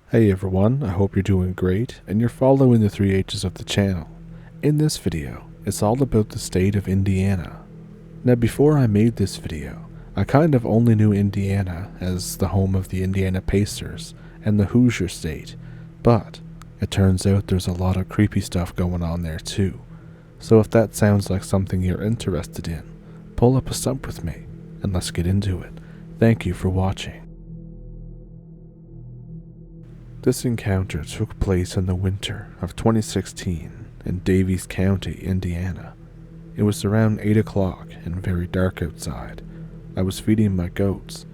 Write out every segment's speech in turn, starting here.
Hey everyone, I hope you're doing great and you're following the 3 H's of the channel. In this video, it's all about the state of Indiana. Now before I made this video, I kind of only knew Indiana as the home of the Indiana Pacers and the Hoosier State, but it turns out there's a lot of creepy stuff going on there too. So if that sounds like something you're interested in, pull up a stump with me and let's get into it. Thank you for watching. This encounter took place in the winter of 2016 in Daviess County, Indiana. It was around 8 o'clock and very dark outside. I was feeding my goats.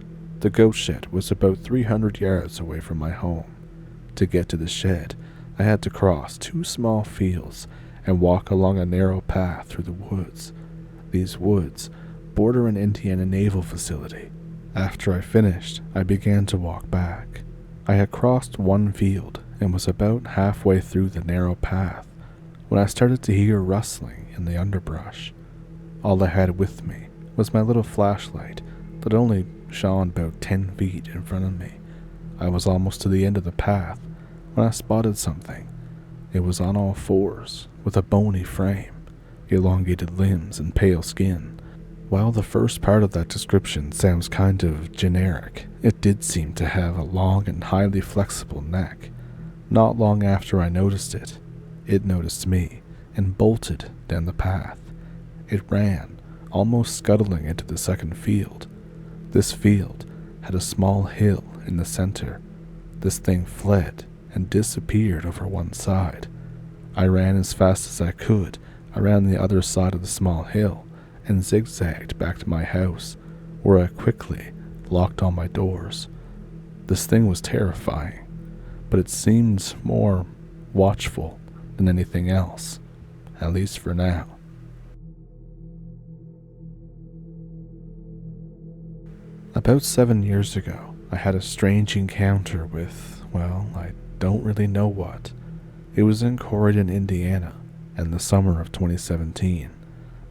The goat shed was about 300 yards away from my home. To get to the shed, I had to cross 2 small fields and walk along a narrow path through the woods. These woods border an Indiana Naval facility. After I finished, I began to walk back. I had crossed one field and was about halfway through the narrow path when I started to hear rustling in the underbrush. All I had with me was my little flashlight that only shone about 10 feet in front of me. I was almost to the end of the path when I spotted something. It was on all fours with a bony frame, elongated limbs, and pale skin. While the first part of that description sounds kind of generic, it did seem to have a long and highly flexible neck. Not long after I noticed it, it noticed me and bolted down the path. It ran, almost scuttling into the second field. This field had a small hill in the center. This thing fled and disappeared over one side. I ran as fast as I could around the other side of the small hill and zigzagged back to my house, where I quickly locked all my doors. This thing was terrifying, but it seemed more watchful than anything else, at least for now. About 7 years ago, I had a strange encounter with, well, I don't really know what. It was in Corydon, Indiana, in the summer of 2017.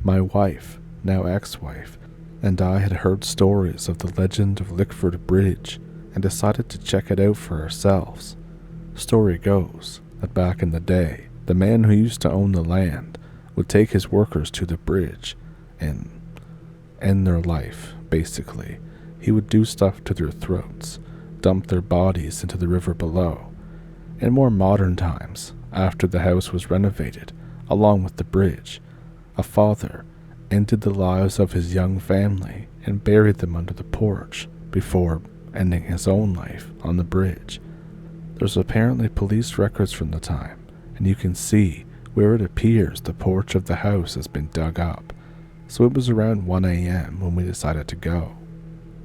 My wife, now ex-wife, and I had heard stories of the legend of Lickford Bridge and decided to check it out for ourselves. Story goes that back in the day, the man who used to own the land would take his workers to the bridge and end their life, basically. He would do stuff to their throats, dump their bodies into the river below. In more modern times, after the house was renovated, along with the bridge, a father ended the lives of his young family and buried them under the porch before ending his own life on the bridge. There's apparently police records from the time, and you can see where it appears the porch of the house has been dug up. So it was around 1 a.m. when we decided to go.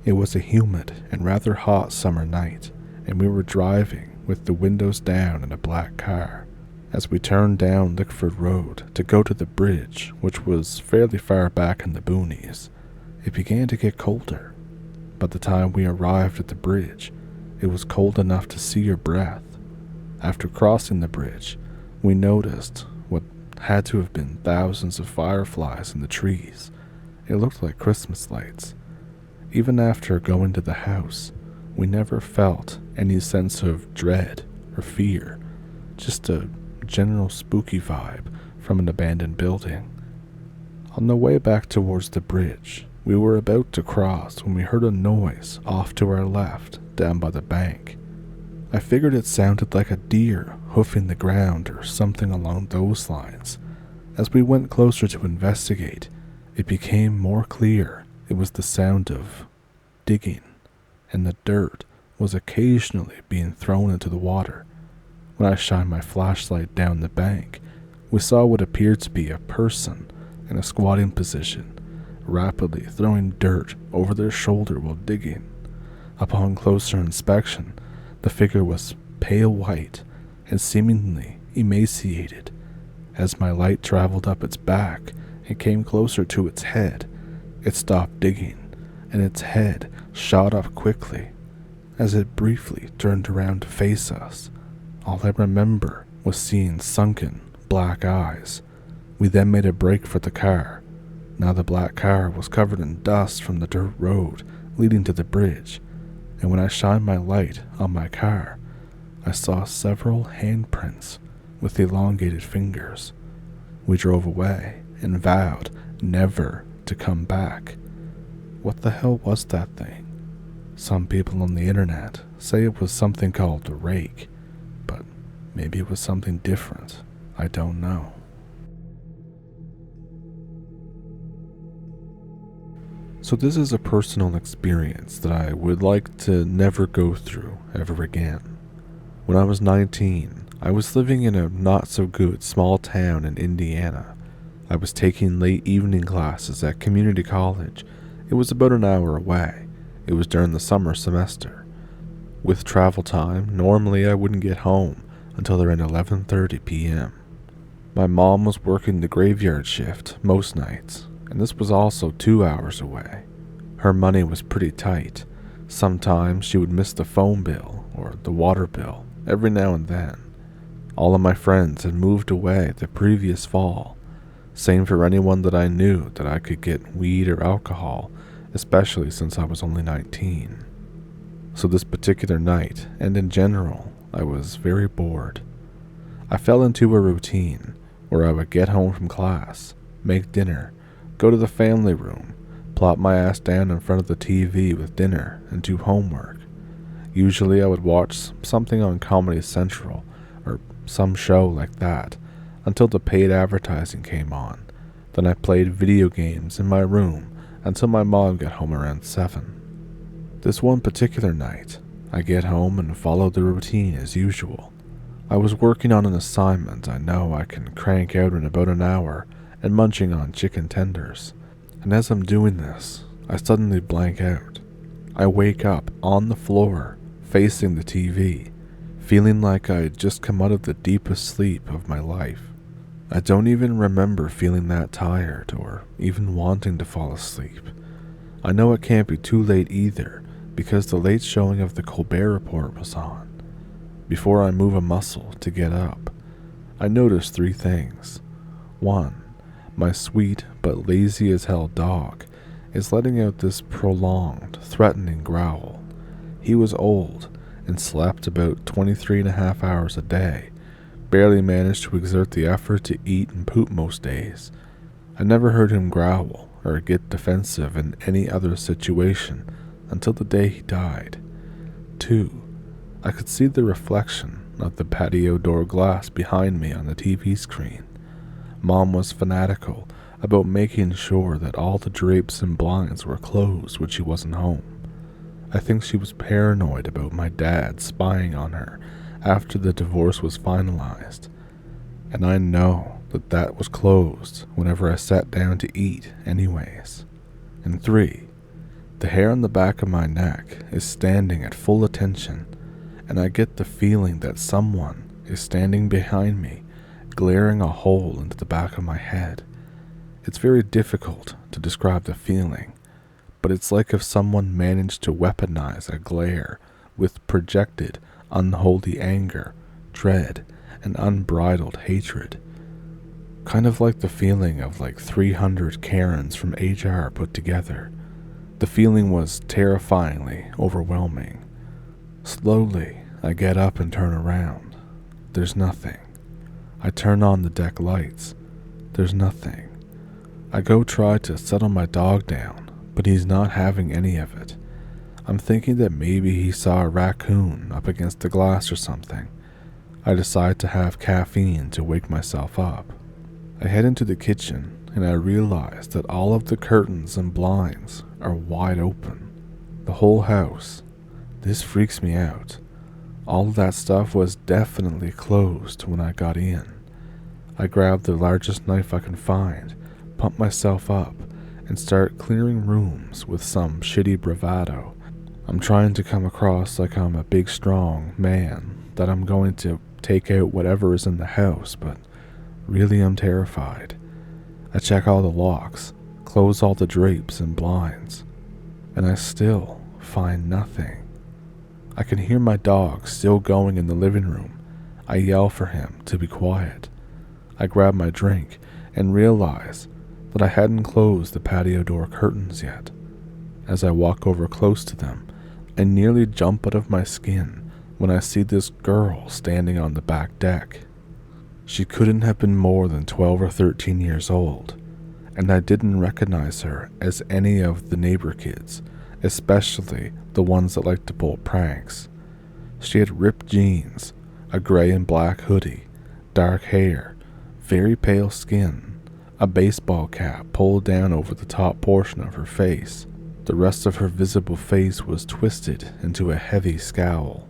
It was a humid and rather hot summer night, and we were driving with the windows down in a black car. As we turned down Lickford Road to go to the bridge, which was fairly far back in the boonies, it began to get colder. By the time we arrived at the bridge, it was cold enough to see your breath. After crossing the bridge, we noticed what had to have been thousands of fireflies in the trees. It looked like Christmas lights. Even after going to the house, we never felt any sense of dread or fear, just a general spooky vibe from an abandoned building. On the way back towards the bridge, we were about to cross when we heard a noise off to our left down by the bank. I figured it sounded like a deer hoofing the ground or something along those lines. As we went closer to investigate, it became more clear it was the sound of digging, and the dirt was occasionally being thrown into the water. When I shined my flashlight down the bank, we saw what appeared to be a person in a squatting position, rapidly throwing dirt over their shoulder while digging. Upon closer inspection, the figure was pale white and seemingly emaciated. As my light traveled up its back and came closer to its head, it stopped digging, and its head shot up quickly. As it briefly turned around to face us, all I remember was seeing sunken, black eyes. We then made a break for the car. Now the black car was covered in dust from the dirt road leading to the bridge, and when I shined my light on my car, I saw several handprints with elongated fingers. We drove away and vowed never to come back. What the hell was that thing? Some people on the internet say it was something called the rake, but maybe it was something different. I don't know. So this is a personal experience that I would like to never go through ever again. When I was 19, I was living in a not-so-good small town in Indiana. I was taking late evening classes at community college. It was about an hour away. It was during the summer semester. With travel time, normally I wouldn't get home until around 11:30 p.m. My mom was working the graveyard shift most nights, and this was also 2 hours away. Her money was pretty tight. Sometimes she would miss the phone bill or the water bill every now and then. All of my friends had moved away the previous fall. Same for anyone that I knew that I could get weed or alcohol, especially since I was only 19. So this particular night, and in general, I was very bored. I fell into a routine where I would get home from class, make dinner, go to the family room, plop my ass down in front of the TV with dinner, and do homework. Usually I would watch something on Comedy Central, or some show like that, until the paid advertising came on. Then I played video games in my room until my mom got home around 7. This one particular night, I get home and follow the routine as usual. I was working on an assignment I know I can crank out in about an hour and munching on chicken tenders. And as I'm doing this, I suddenly blank out. I wake up on the floor, facing the TV, feeling like I had just come out of the deepest sleep of my life. I don't even remember feeling that tired or even wanting to fall asleep. I know it can't be too late either, because the late showing of the Colbert Report was on. Before I move a muscle to get up, I notice 3 things. 1. My sweet but lazy as hell dog is letting out this prolonged, threatening growl. He was old and slept about 23.5 hours a day, barely managed to exert the effort to eat and poop most days. I never heard him growl or get defensive in any other situation until the day he died. 2. I could see the reflection of the patio door glass behind me on the TV screen. Mom was fanatical about making sure that all the drapes and blinds were closed when she wasn't home. I think she was paranoid about my dad spying on her after the divorce was finalized, and I know that that was closed whenever I sat down to eat anyways. And 3, the hair on the back of my neck is standing at full attention, and I get the feeling that someone is standing behind me, glaring a hole into the back of my head. It's very difficult to describe the feeling, but it's like if someone managed to weaponize a glare with projected, unholy anger, dread, and unbridled hatred. Kind of like the feeling of like 300 Karens from HR put together. The feeling was terrifyingly overwhelming. Slowly, I get up and turn around. There's nothing. I turn on the deck lights. There's nothing. I go try to settle my dog down, but he's not having any of it. I'm thinking that maybe he saw a raccoon up against the glass or something. I decide to have caffeine to wake myself up. I head into the kitchen and I realize that all of the curtains and blinds are wide open. The whole house. This freaks me out. All of that stuff was definitely closed when I got in. I grab the largest knife I can find, pump myself up, and start clearing rooms with some shitty bravado. I'm trying to come across like I'm a big strong man, that I'm going to take out whatever is in the house, but really I'm terrified. I check all the locks, close all the drapes and blinds, and I still find nothing. I can hear my dog still going in the living room. I yell for him to be quiet. I grab my drink and realize that I hadn't closed the patio door curtains yet. As I walk over close to them, I nearly jump out of my skin when I see this girl standing on the back deck. She couldn't have been more than 12 or 13 years old, and I didn't recognize her as any of the neighbor kids, especially the ones that like to pull pranks. She had ripped jeans, a gray and black hoodie, dark hair, very pale skin, a baseball cap pulled down over the top portion of her face. The rest of her visible face was twisted into a heavy scowl.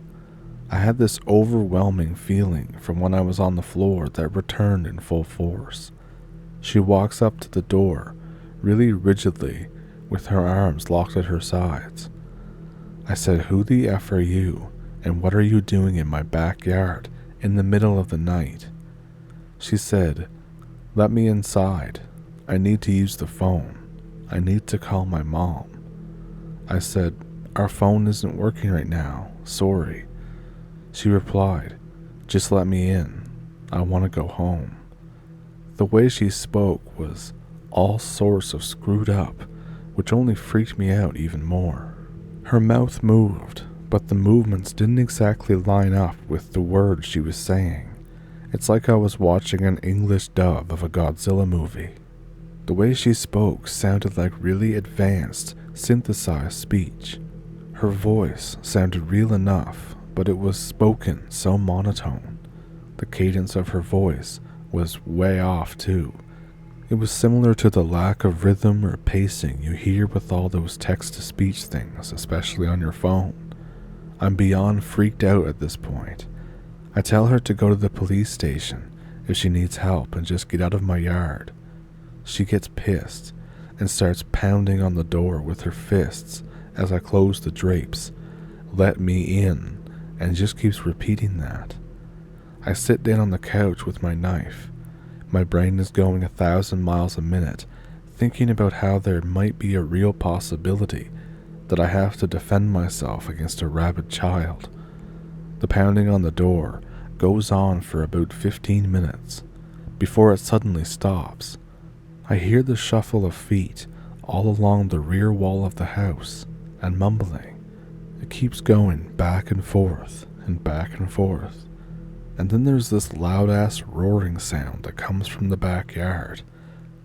I had this overwhelming feeling from when I was on the floor that returned in full force. She walks up to the door, really rigidly, with her arms locked at her sides. I said, "Who the F are you, and what are you doing in my backyard in the middle of the night?" She said, "Let me inside. I need to use the phone. I need to call my mom." I said, "Our phone isn't working right now. Sorry." She replied, "Just let me in. I want to go home." The way she spoke was all sorts of screwed up, which only freaked me out even more. Her mouth moved, but the movements didn't exactly line up with the words she was saying. It's like I was watching an English dub of a Godzilla movie. The way she spoke sounded like really advanced, synthesized speech. Her voice sounded real enough, but it was spoken so monotone. The cadence of her voice was way off too. It was similar to the lack of rhythm or pacing you hear with all those text-to-speech things, especially on your phone. I'm beyond freaked out at this point. I tell her to go to the police station if she needs help and just get out of my yard. She gets pissed and starts pounding on the door with her fists as I close the drapes. "Let me in," and just keeps repeating that. I sit down on the couch with my knife. My brain is going 1,000 miles a minute, thinking about how there might be a real possibility that I have to defend myself against a rabid child. The pounding on the door goes on for about 15 minutes, before it suddenly stops. I hear the shuffle of feet all along the rear wall of the house, and mumbling. It keeps going back and forth, and back and forth. And then there's this loud-ass roaring sound that comes from the backyard.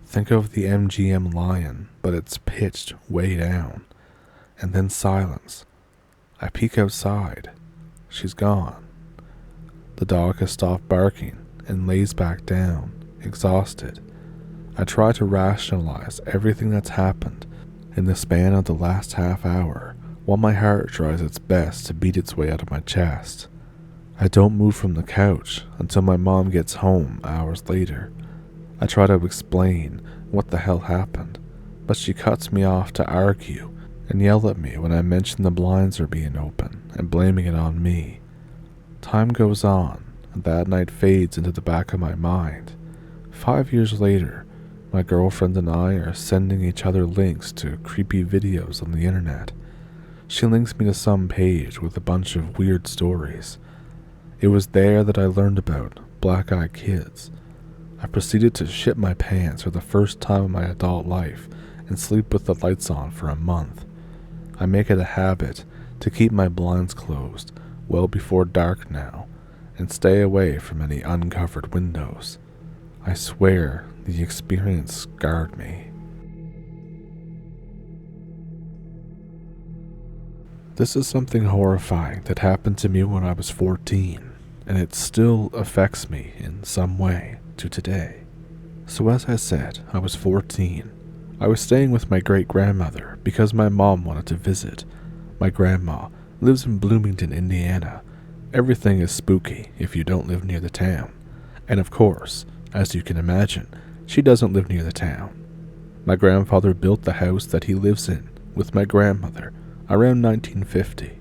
Think of the MGM lion, but it's pitched way down. And then silence. I peek outside. She's gone. The dog has stopped barking and lays back down, exhausted. I try to rationalize everything that's happened in the span of the last half hour, while my heart tries its best to beat its way out of my chest. I don't move from the couch until my mom gets home hours later. I try to explain what the hell happened, but she cuts me off to argue and yell at me when I mention the blinds are being open and blaming it on me. Time goes on, and that night fades into the back of my mind. 5 years later, my girlfriend and I are sending each other links to creepy videos on the internet. She links me to some page with a bunch of weird stories. It was there that I learned about black-eyed kids. I proceeded to shit my pants for the first time in my adult life and sleep with the lights on for a month. I make it a habit to keep my blinds closed well before dark now and stay away from any uncovered windows. I swear the experience scarred me. This is something horrifying that happened to me when I was 14, and it still affects me in some way to today. So as I said, I was 14. I was staying with my great-grandmother because my mom wanted to visit. My grandma lives in Bloomington, Indiana. Everything is spooky if you don't live near the town. And of course, as you can imagine, she doesn't live near the town. My grandfather built the house that he lives in with my grandmother around 1950.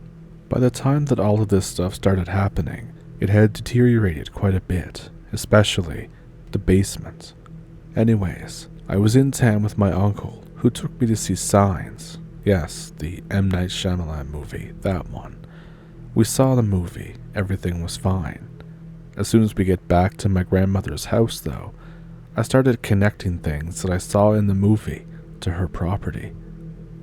By the time that all of this stuff started happening, it had deteriorated quite a bit, especially the basement. Anyways, I was in town with my uncle, who took me to see Signs. Yes, the M. Night Shyamalan movie, that one. We saw the movie, everything was fine. As soon as we get back to my grandmother's house, though, I started connecting things that I saw in the movie to her property.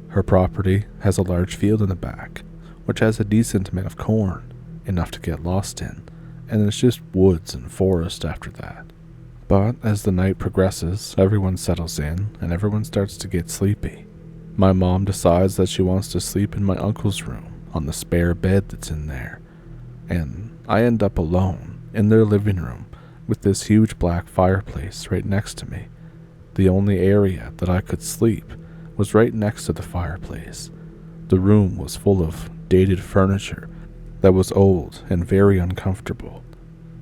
Her property has a large field in the back, which has a decent amount of corn, enough to get lost in, and it's just woods and forest after that. But as the night progresses, everyone settles in and everyone starts to get sleepy. My mom decides that she wants to sleep in my uncle's room on the spare bed that's in there, and I end up alone in their living room with this huge black fireplace right next to me. The only area that I could sleep was right next to the fireplace. The room was full of dated furniture that was old and very uncomfortable.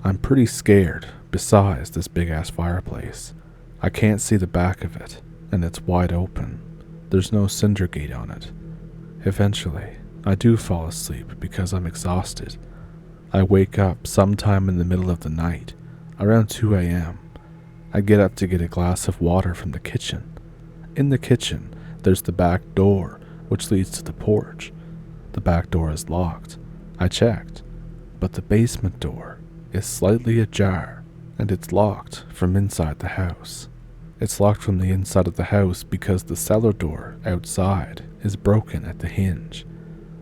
I'm pretty scared besides this big-ass fireplace. I can't see the back of it, and it's wide open. There's no cinder gate on it. Eventually, I do fall asleep because I'm exhausted. I wake up sometime in the middle of the night, around 2 a.m. I get up to get a glass of water from the kitchen. In the kitchen, there's the back door, which leads to the porch. The back door is locked. I checked, but the basement door is slightly ajar, and it's locked from inside the house. It's locked from the inside of the house because the cellar door outside is broken at the hinge.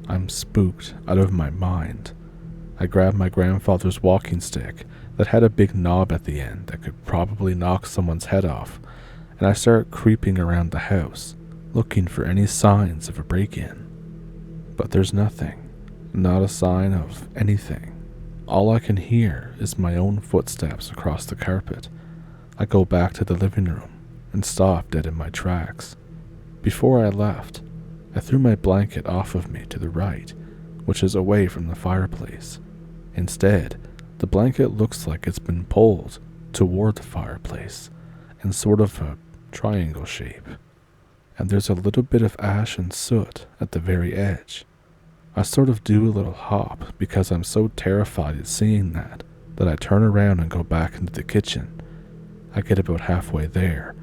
I'm spooked out of my mind. I grab my grandfather's walking stick that had a big knob at the end that could probably knock someone's head off, and I start creeping around the house, looking for any signs of a break-in. But there's nothing, not a sign of anything. All I can hear is my own footsteps across the carpet. I go back to the living room and stop dead in my tracks. Before I left, I threw my blanket off of me to the right, which is away from the fireplace. Instead, the blanket looks like it's been pulled toward the fireplace in sort of a triangle shape, and there's a little bit of ash and soot at the very edge. I sort of do a little hop because I'm so terrified at seeing that I turn around and go back into the kitchen. I get about halfway there,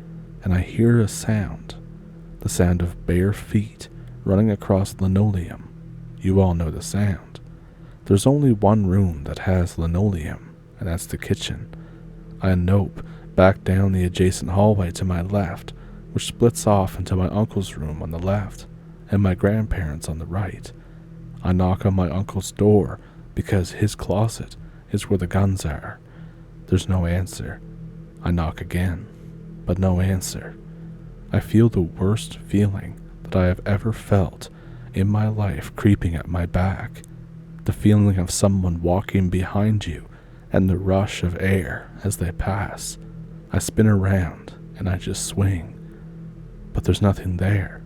and I hear a sound, the sound of bare feet running across linoleum. You all know the sound. There's only one room that has linoleum, and that's the kitchen. I nope back down the adjacent hallway to my left, which splits off into my uncle's room on the left and my grandparents' on the right. I knock on my uncle's door because his closet is where the guns are. There's no answer. I knock again, but no answer. I feel the worst feeling that I have ever felt in my life creeping at my back. The feeling of someone walking behind you and the rush of air as they pass. I spin around and I just swing. But there's nothing there.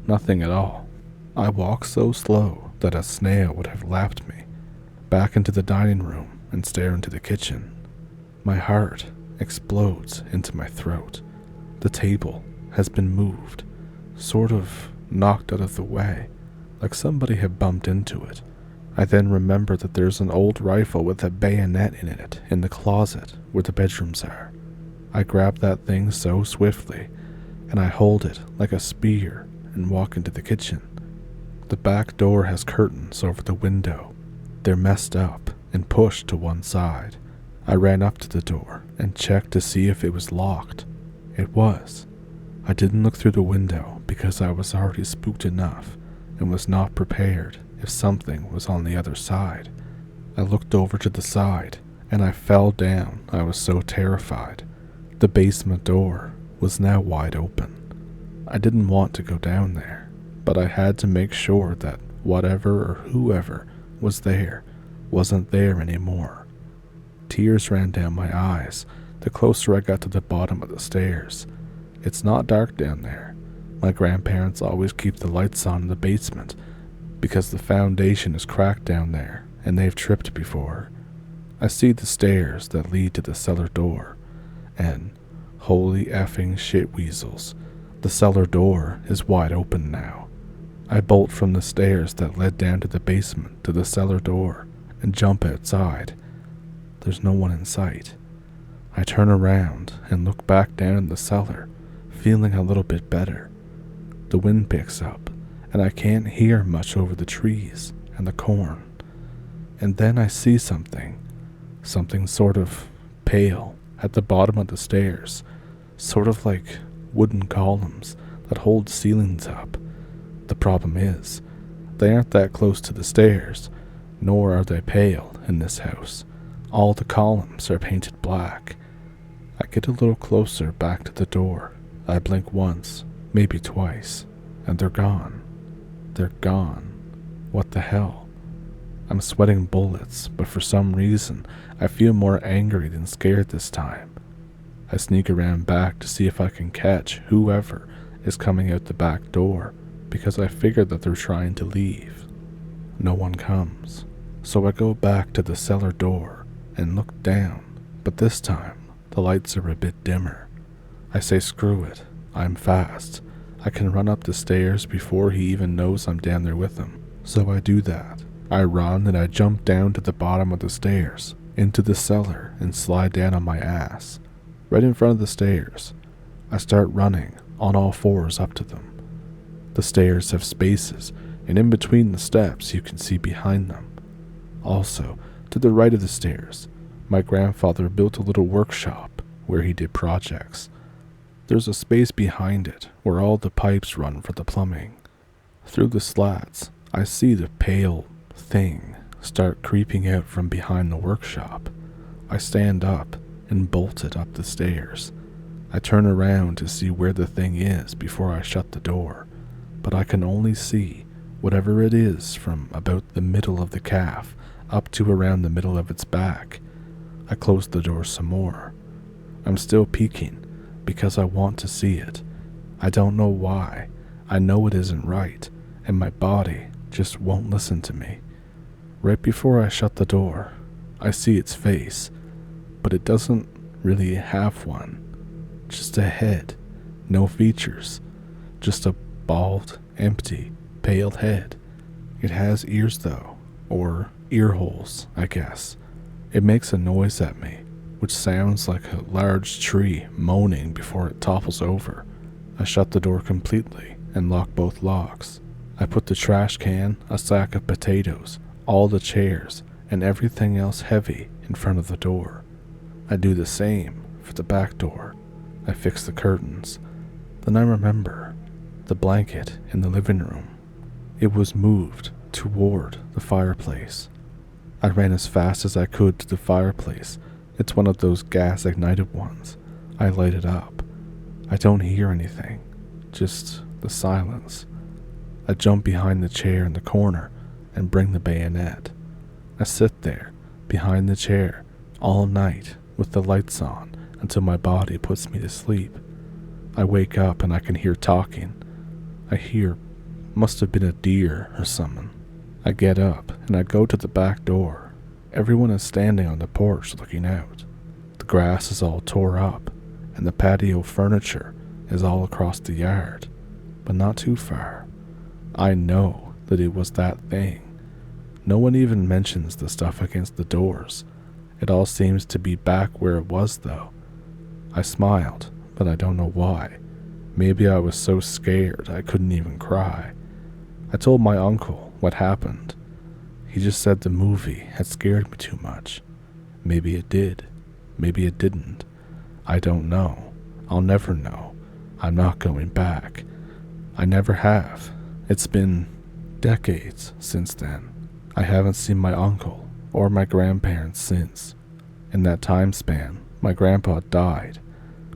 Nothing at all. I walk so slow that a snail would have lapped me. Back into the dining room and stare into the kitchen. My heart explodes into my throat. The table has been moved, sort of knocked out of the way, like somebody had bumped into it. I then remember that there's an old rifle with a bayonet in it in the closet where the bedrooms are. I grab that thing so swiftly, and I hold it like a spear and walk into the kitchen. The back door has curtains over the window. They're messed up and pushed to one side. I ran up to the door and checked to see if it was locked. It was. I didn't look through the window because I was already spooked enough and was not prepared if something was on the other side. I looked over to the side and I fell down. I was so terrified. The basement door was now wide open. I didn't want to go down there, but I had to make sure that whatever or whoever was there wasn't there anymore. Tears ran down my eyes the closer I got to the bottom of the stairs. It's not dark down there. My grandparents always keep the lights on in the basement because the foundation is cracked down there and they've tripped before. I see the stairs that lead to the cellar door, and holy effing shit weasels, the cellar door is wide open now. I bolt from the stairs that led down to the basement to the cellar door and jump outside. There's no one in sight. I turn around and look back down in the cellar, feeling a little bit better. The wind picks up, and I can't hear much over the trees and the corn. And then I see something sort of pale at the bottom of the stairs, sort of like wooden columns that hold ceilings up. The problem is, they aren't that close to the stairs, Nor are they pale in this house. All the columns are painted black. I get a little closer back to the door. I blink once, maybe twice, and they're gone. They're gone. What the hell? I'm sweating bullets, but for some reason, I feel more angry than scared this time. I sneak around back to see if I can catch whoever is coming out the back door, because I figure that they're trying to leave. No one comes, so I go back to the cellar door and look down, but this time, the lights are a bit dimmer. I say screw it, I'm fast. I can run up the stairs before he even knows I'm down there with him. So I do that. I run and I jump down to the bottom of the stairs, into the cellar, and slide down on my ass. Right in front of the stairs, I start running on all fours up to them. The stairs have spaces, and in between the steps you can see behind them. Also, to the right of the stairs, my grandfather built a little workshop where he did projects. There's a space behind it where all the pipes run for the plumbing. Through the slats, I see the pale thing start creeping out from behind the workshop. I stand up and bolt it up the stairs. I turn around to see where the thing is before I shut the door, but I can only see whatever it is from about the middle of the calf up to around the middle of its back. I close the door some more. I'm still peeking because I want to see it. I don't know why. I know it isn't right, and my body just won't listen to me. Right before I shut the door, I see its face, but it doesn't really have one. Just a head, no features, just a bald, empty, pale head. It has ears though, or ear holes, I guess. It makes a noise at me, which sounds like a large tree moaning before it topples over. I shut the door completely and lock both locks. I put the trash can, a sack of potatoes, all the chairs, and everything else heavy in front of the door. I do the same for the back door. I fix the curtains. Then I remember the blanket in the living room. It was moved toward the fireplace. I ran as fast as I could to the fireplace. It's one of those gas-ignited ones. I light it up. I don't hear anything, just the silence. I jump behind the chair in the corner and bring the bayonet. I sit there, behind the chair, all night with the lights on until my body puts me to sleep. I wake up and I can hear talking. I hear, must have been a deer or something. I get up and I go to the back door. Everyone is standing on the porch looking out. The grass is all tore up and the patio furniture is all across the yard, but not too far. I know that it was that thing. No one even mentions the stuff against the doors. It all seems to be back where it was though. I smiled, but I don't know why. Maybe I was so scared I couldn't even cry. I told my uncle what happened. He just said the movie had scared me too much. Maybe it did. Maybe it didn't. I don't know. I'll never know. I'm not going back. I never have. It's been decades since then. I haven't seen my uncle or my grandparents since. In that time span, my grandpa died.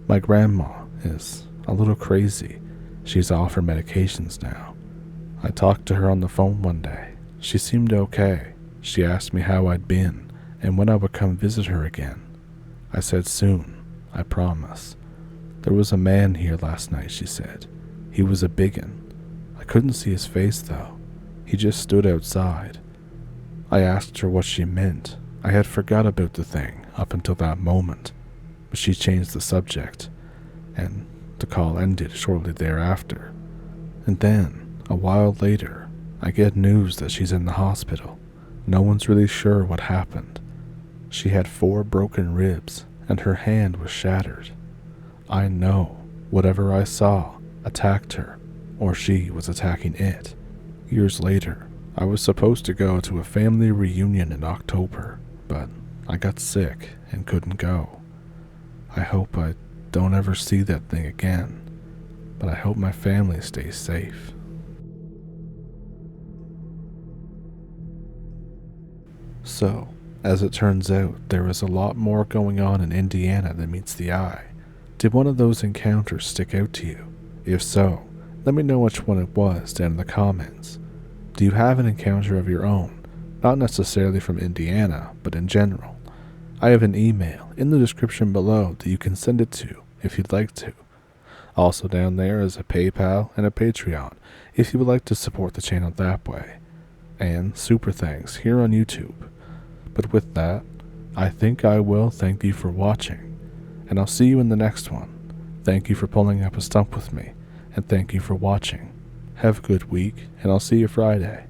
My grandma is a little crazy. She's off her medications now. I talked to her on the phone one day. She seemed okay. She asked me how I'd been and when I would come visit her again. I said soon, I promise. There was a man here last night, she said. He was a biggin. I couldn't see his face though. He just stood outside. I asked her what she meant. I had forgot about the thing up until that moment, but she changed the subject, and the call ended shortly thereafter. And then, a while later, I get news that she's in the hospital. No one's really sure what happened. She had 4 broken ribs, and her hand was shattered. I know whatever I saw attacked her, or she was attacking it. Years later, I was supposed to go to a family reunion in October, but I got sick and couldn't go. I hope I don't ever see that thing again, but I hope my family stays safe. So, as it turns out, there is a lot more going on in Indiana than meets the eye. Did one of those encounters stick out to you? If so, let me know which one it was down in the comments. Do you have an encounter of your own? Not necessarily from Indiana, but in general. I have an email in the description below that you can send it to if you'd like to. Also down there is a PayPal and a Patreon if you would like to support the channel that way. And super thanks here on YouTube. But with that, I think I will thank you for watching, and I'll see you in the next one. Thank you for pulling up a stump with me, and thank you for watching. Have a good week, and I'll see you Friday.